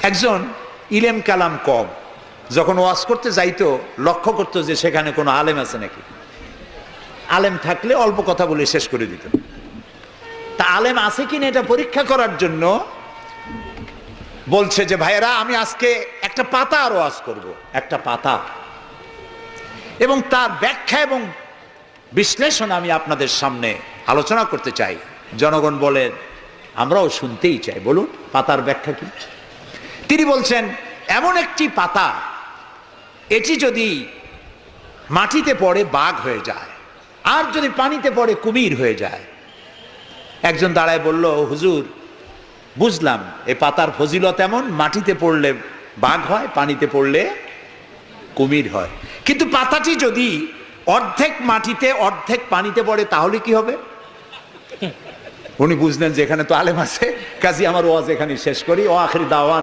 একজন ইলেম কালাম কম, যখন ওয়াজ করতে যাইতো লক্ষ্য করতো যে সেখানে কোনো আলেম আছে নাকি। আলেম থাকলে অল্প কথা বলে শেষ করে দিত। তা আলেম আছে কিনা এটা পরীক্ষা করার জন্য বলছে যে ভাইয়েরা আমি আজকে একটা পাতা আর ওয়াজ করব, একটা পাতা, এবং তার ব্যাখ্যা এবং বিশ্লেষণ আমি আপনাদের সামনে আলোচনা করতে চাই। জনগণ বলেন আমরাও শুনতেই চাই, বলুন পাতার ব্যাখ্যা কি। তিনি বলছেন এমন একটি পাতা, এটি যদি মাটিতে পড়ে বাঘ হয়ে যায়, আর যদি পানিতে পড়ে কুমির হয়ে যায়। একজন দাঁড়ায় বলল, হুজুর বুঝলাম এই পাতার ফজিলত এমন, মাটিতে পড়লে বাঘ হয়, পানিতে পড়লে কুমির হয়, কিন্তু পাতাটি যদি অর্ধেক মাটিতে অর্ধেক পানিতে পড়ে তাহলে কি হবে? উনি বুঝলেন যে এখানে তো আলেম আছে, কাজী আমার ওয়াজ এখানে শেষ করি। ও আখির দাওয়ান।